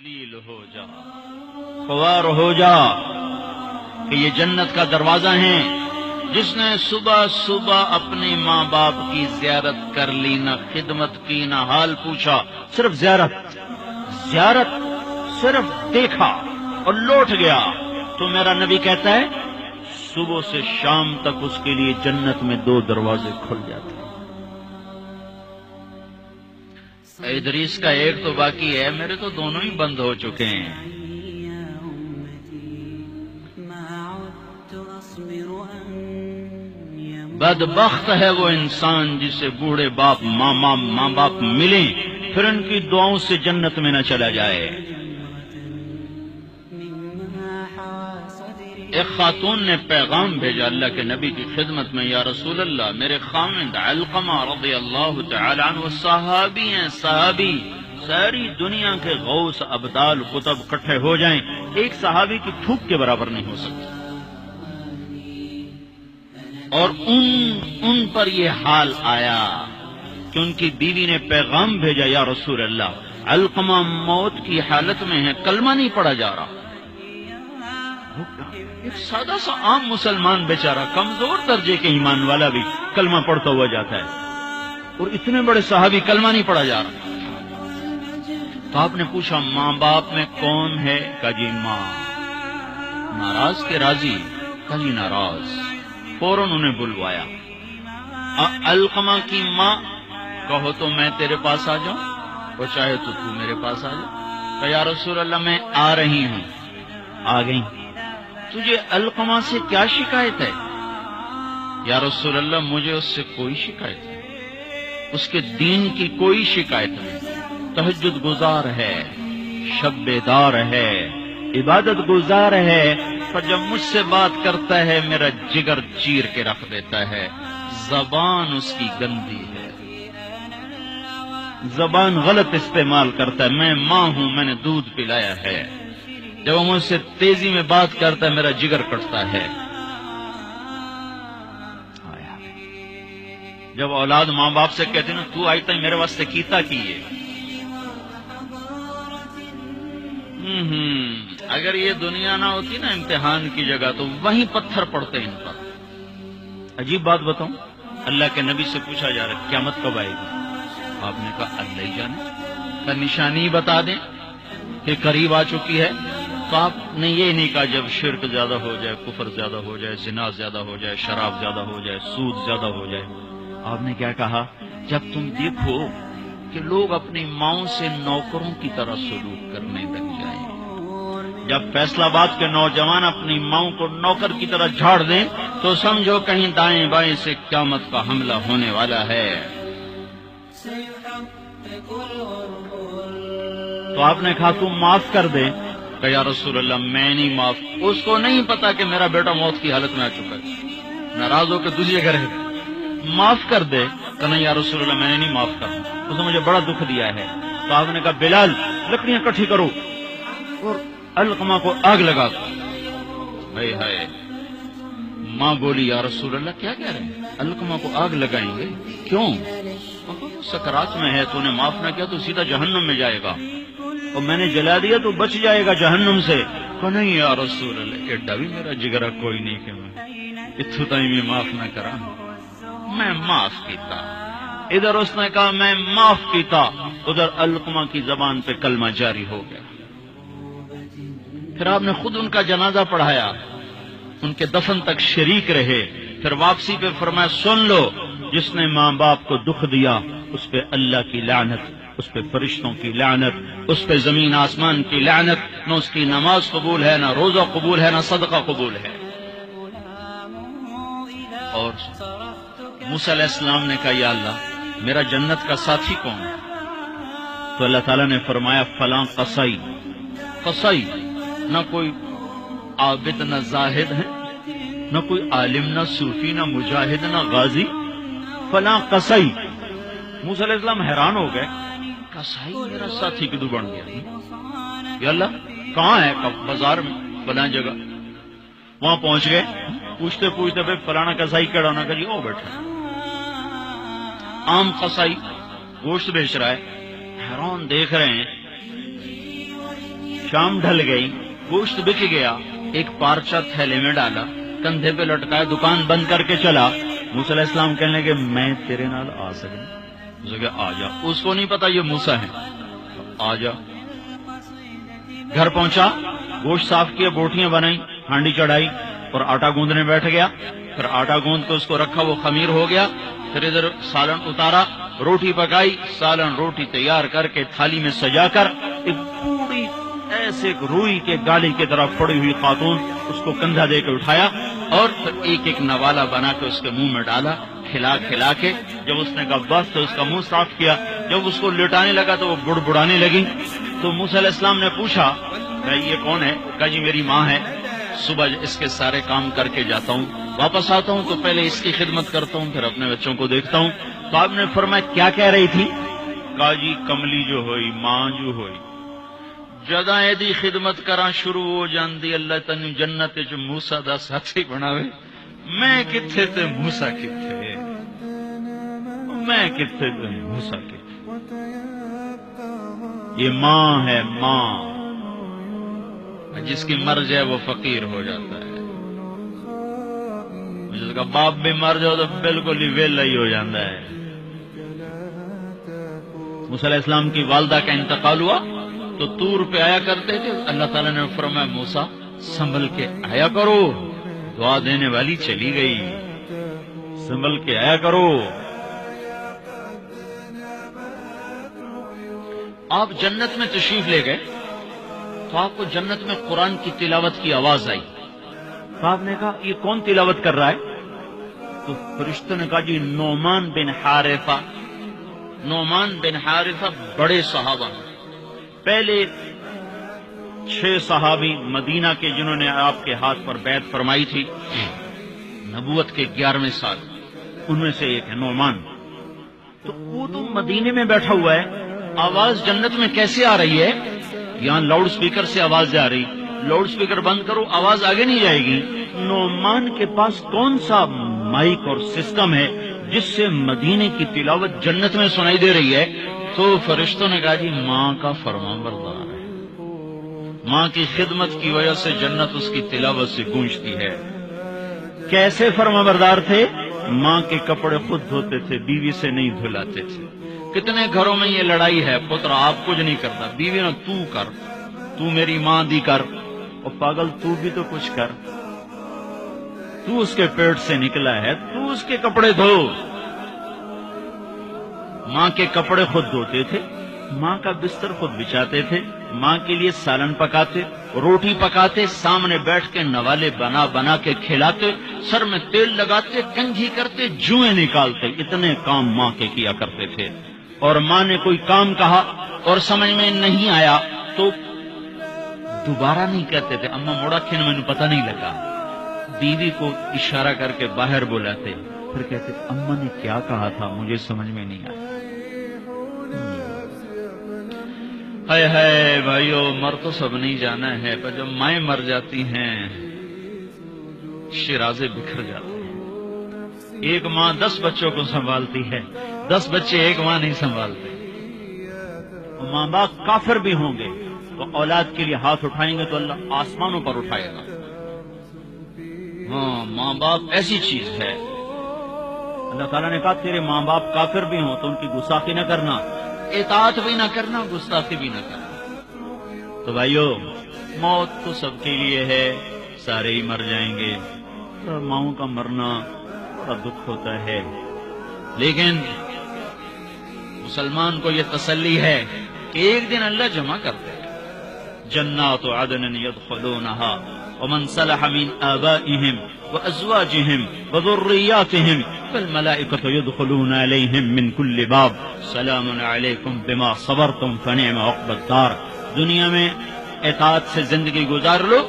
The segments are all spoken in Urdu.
ذلیل ہو جا، خوار ہو جا کہ یہ جنت کا دروازہ ہے۔ جس نے صبح صبح اپنے ماں باپ کی زیارت کر لی، نہ خدمت کی نہ حال پوچھا، صرف زیارت صرف دیکھا اور لوٹ گیا، تو میرا نبی کہتا ہے صبح سے شام تک اس کے لیے جنت میں 2 دروازے کھل جاتے ہیں۔ ادریس کا ایک تو باقی ہے، میرے تو دونوں ہی بند ہو چکے ہیں۔ بدبخت ہے وہ انسان جسے بوڑھے باپ ماں باپ ملیں پھر ان کی دعاؤں سے جنت میں نہ چلا جائے۔ ایک خاتون نے پیغام بھیجا اللہ کے نبی کی خدمت میں، یا رسول اللہ، میرے خاوند علقمہ رضی اللہ تعالی عنہ صحابی ہیں، صحابی، ساری دنیا کے غوث ابدال قطب اکٹھے ہو جائیں، ایک صحابی کی تھوک کے برابر نہیں ہو سکتی، اور ان پر یہ حال آیا کہ ان کی بیوی نے پیغام بھیجا، یا رسول اللہ، علقمہ موت کی حالت میں ہے، کلمہ نہیں پڑھا جا رہا۔ ایک سادہ سا عام مسلمان بیچارہ، کمزور درجے کے ایمان والا بھی کلمہ پڑھتا ہوا جاتا ہے، اور اتنے بڑے صحابی کلمہ نہیں پڑھا جا رہا۔ تو آپ نے پوچھا ماں باپ میں کون ہے؟ کہا جی ماں۔ ناراض کے راضی؟ کہا جی ناراض۔ فوراً انہیں بلوایا۔ علقمہ کی ماں، کہو تو میں تیرے پاس آ جاؤں، اور چاہے تو میرے پاس آ جا۔ کہا یا رسول اللہ میں آ رہی ہوں۔ آ گئی۔ تجھے علقمہ سے کیا شکایت ہے؟ یا رسول اللہ مجھے اس سے کوئی شکایت نہیں، اس کے دین کی کوئی شکایت نہیں، تہجد گزار ہے، شب بیدار ہے، عبادت گزار ہے، پر جب مجھ سے بات کرتا ہے میرا جگر چیر کے رکھ دیتا ہے، زبان اس کی گندی ہے، زبان غلط استعمال کرتا ہے، میں ماں ہوں، میں نے دودھ پلایا ہے، جب وہ مجھ سے تیزی میں بات کرتا ہے میرا جگر کٹتا ہے۔ جب اولاد ماں باپ سے کہتے نا تو آئی تھی میرے واسطے کیتا کیے، اگر یہ دنیا نہ ہوتی نا امتحان کی جگہ تو وہیں پتھر پڑتے ان پر۔ عجیب بات بتاؤں، اللہ کے نبی سے پوچھا جا رہا ہے قیامت کب آئے گی؟ آپ نے کہا اللہ ہی جانے، کا نشانی بتا دیں کہ قریب آ چکی ہے؟ تو آپ نے یہ نہیں کہا جب شرک زیادہ ہو جائے، کفر زیادہ ہو جائے، زنا زیادہ ہو جائے، شراب زیادہ ہو جائے، سود زیادہ ہو جائے۔ آپ نے کیا کہا؟ جب تم دیکھو کہ لوگ اپنی ماؤں سے نوکروں کی طرح سلوک کرنے لگ جائیں، جب فیصلہ آباد کے نوجوان اپنی ماؤں کو نوکر کی طرح جھاڑ دیں، تو سمجھو کہیں دائیں بائیں سے قیامت کا حملہ ہونے والا ہے۔ تو آپ نے کہا تم معاف کر دے؟ کہ یا رسول اللہ میں نہیں معاف، اس کو نہیں پتا کہ میرا بیٹا موت کی حالت میں آ چکا ہے، ناراض ہو کے دوسرے گھر ہے، معاف کر دے؟ کہ نہیں یا رسول اللہ میں نے نہیں معاف کرنا، اس نے مجھے بڑا دکھ دیا ہے۔ تو آپ نے کہا بلال لکڑیاں اکٹھی کرو اور علقمہ کو آگ لگا دو۔ ہائے ہائے، ماں بولی یا رسول اللہ کیا کہہ رہے ہیں، علقمہ کو آگ لگائیں گے؟ کیوں؟ سکرات میں ہے، تو نے معاف نہ کیا تو سیدھا جہنم میں جائے گا، اور میں نے جلا دیا تو بچ جائے گا جہنم سے۔ کہ نہیں یا رسول اللہ، ایڈا بھی میرا جگرا کوئی نہیں کہ میں اتھو تائی میں معاف نہ کرا، میں معاف کیتا۔ ادھر اس نے کہا میں معاف کیتا، ادھر علقمہ کی زبان پہ کلمہ جاری ہو گیا۔ پھر آپ نے خود ان کا جنازہ پڑھایا، ان کے دفن تک شریک رہے، پھر واپسی پہ فرمایا سن لو، جس نے ماں باپ کو دکھ دیا اس پہ اللہ کی لعنت، اس پہ فرشتوں کی لعنت، اس پہ زمین آسمان کی لعنت، نہ اس کی نماز قبول ہے، نہ روزہ قبول ہے، نہ صدقہ قبول ہے۔ اور موسیٰ علیہ السلام نے کہا یا اللہ میرا جنت کا ساتھی کون ہے؟ تو اللہ تعالیٰ نے فرمایا فلاں قصائی۔ قصائی نہ کوئی عابد نہ زاہد ہے، نہ کوئی عالم نہ صوفی نہ مجاہد نہ غازی، فلاں قصائی۔ موسیٰ علیہ السلام حیران ہو گئے، قصائی میرا ساتھی کدو بن گیا؟ یا اللہ کہاں ہے؟ بازار میں فلاں جگہ۔ وہاں پہنچ گئے، پوچھتے پوچھتے پھر فلانا قصائی کہڑا ہونا کہ جی وہ بیٹھا عام قصائی گوشت بیچ رہا ہے، حیران دیکھ رہے ہیں شام ڈھل گئی، گوشت بک گیا، ایک پارچہ تھیلے میں ڈالا، کندھے پہ لٹکایا، دکان بند کر کے چلا۔ موسیٰ علیہ السلام کہنے لگے میں تیرے نال آ سکوں؟ اس نے کہا آ جا۔ اس کو نہیں پتا یہ موسیٰ ہے، آ جا۔ گھر پہنچا، گوشت صاف کیا، بوٹیاں بنائی، ہانڈی چڑھائی اور آٹا گوندنے بیٹھ گیا۔ پھر آٹا گوند کے اس کو رکھا، وہ خمیر ہو گیا۔ پھر ادھر سالن اتارا، روٹی پکائی، سالن روٹی تیار کر کے تھالی میں سجا کر ایک پوری ایسے ایک روئی کے گالی کی طرف پڑی ہوئی خاتون اس کو کندھا دے کے اٹھایا اور پھر ایک ایک نوالا بنا کے اس کے منہ میں ڈالا، کھلا کھلا کے۔ جب اس نے کہا بس تو اس کا منہ صاف کیا۔ جب اس کو لٹانے لگا تو وہ بڑبڑانے لگی۔ تو موسیٰ علیہ السلام نے پوچھا بھائی یہ کون ہے؟ کہا جی میری ماں ہے، صبح اس کے سارے کام کر کے جاتا ہوں، واپس آتا ہوں تو پہلے اس کی خدمت کرتا ہوں، پھر اپنے بچوں کو دیکھتا ہوں۔ تو آپ نے فرمایا کیا کہہ رہی تھی؟ کہا جی کملی جو ہوئی، ماں جو ہوئی، جدا ایدی خدمت کرا شروع ہو جاندی، اللہ تنو جنت چ موسیٰ دا ساتھی بناوے۔ میں کتھے تے موسیٰ کتھے، میں کتھے تے موسیٰ کتھے۔ یہ ماں ہے، ماں، جس کی مر جائے وہ فقیر ہو جاتا ہے۔ جس کا باپ بھی مر جاؤ تو بالکل ہی ویلا ہی ہو جاتا ہے۔ موسیٰ علیہ السلام کی والدہ کا انتقال ہوا تو طور پہ آیا کرتے تھے۔ اللہ تعالیٰ نے فرمایا موسیٰ سنبھل کے آیا کرو، دعا دینے والی چلی گئی، سنبھل کے آیا کرو۔ آپ جنت میں تشریف لے گئے تو آپ کو جنت میں قرآن کی تلاوت کی آواز آئی۔ تو آپ نے کہا یہ کون تلاوت کر رہا ہے؟ تو فرشتوں نے کہا جی نعمان بن حارثہ۔ نعمان بن حارثہ بڑے صحابہ ہیں، پہلے 6 صحابی مدینہ کے جنہوں نے آپ کے ہاتھ پر بیعت فرمائی تھی نبوت کے 11ویں سال، ان میں سے ایک ہے نعمان۔ تو وہ تو مدینے میں بیٹھا ہوا ہے، آواز جنت میں کیسے آ رہی ہے؟ یہاں لاؤڈ سپیکر سے آواز جا رہی، لاؤڈ سپیکر بند کرو آواز آگے نہیں جائے گی۔ نعمان کے پاس کون سا مائک اور سسٹم ہے جس سے مدینے کی تلاوت جنت میں سنائی دے رہی ہے؟ تو فرشتوں نے کہا جی ماں کا فرمان بردار ہے، ماں کی خدمت کی وجہ سے جنت اس کی تلاوت سے گونجتی ہے۔ کیسے فرمان بردار تھے؟ ماں کے کپڑے خود دھوتے تھے، بیوی سے نہیں دھلاتے تھے۔ کتنے گھروں میں یہ لڑائی ہے، پتر آپ کچھ نہیں کرتا، بیوی نے تو کر، تو میری ماں دی کر، اور پاگل تو بھی تو کچھ کر، تو اس کے پیٹ سے نکلا ہے، تو اس کے کپڑے دھو۔ ماں کے کپڑے خود دھوتے تھے، ماں کا بستر خود بچھاتے تھے، ماں کے لیے سالن پکاتے، روٹی پکاتے، سامنے بیٹھ کے نوالے بنا بنا کے کھلاتے، سر میں تیل لگاتے، کنگھی کرتے، جوئیں نکالتے، اتنے کام ماں کے کیا کرتے تھے۔ اور ماں نے کوئی کام کہا اور سمجھ میں نہیں آیا تو دوبارہ نہیں کہتے تھے، اما موڑا کھن میں پتہ نہیں لگا، بیوی کو اشارہ کر کے باہر بلاتے، پھر کہتے اما نے کیا کہا تھا مجھے سمجھ میں نہیں آیا۔ ہائے ہائے بھائیو، مر تو سب نہیں جانا ہے، پر جب مائیں مر جاتی ہیں شیرازے بکھر جاتے ہیں۔ ایک ماں 10 بچوں کو سنبھالتی ہے، 10 بچے ایک ماں نہیں سنبھالتے۔ ماں باپ کافر بھی ہوں گے تو اولاد کے لیے ہاتھ اٹھائیں گے تو اللہ آسمانوں پر اٹھائے گا۔ ہاں، ماں باپ ایسی چیز ہے۔ اللہ تعالیٰ نے کہا تیرے ماں باپ کافر بھی ہوں تو ان کی گستاخی نہ کرنا، اطاعت بھی نہ کرنا، گستاخی بھی نہ کرنا۔ تو بھائیو، موت تو سب کے لیے ہے، سارے ہی مر جائیں گے، ماؤں کا مرنا بڑا دکھ ہوتا ہے، لیکن مسلمان کو یہ تسلی ہے کہ ایک دن اللہ جمع کرتے ہیں۔ جنات عدن يدخلونها ومن صلح من آبائهم وأزواجهم وذرياتهم والملائكة يدخلون عليهم من كل باب سلام عليكم بما صبرتم فنعم عقبى الدار۔ دنیا میں اطاعت سے زندگی گزار لو،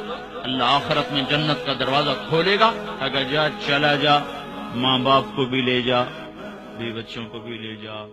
اللہ آخرت میں جنت کا دروازہ کھولے گا، اگر جا چلا جا، ماں باپ کو بھی لے جا، بیوی بچوں کو بھی لے جا۔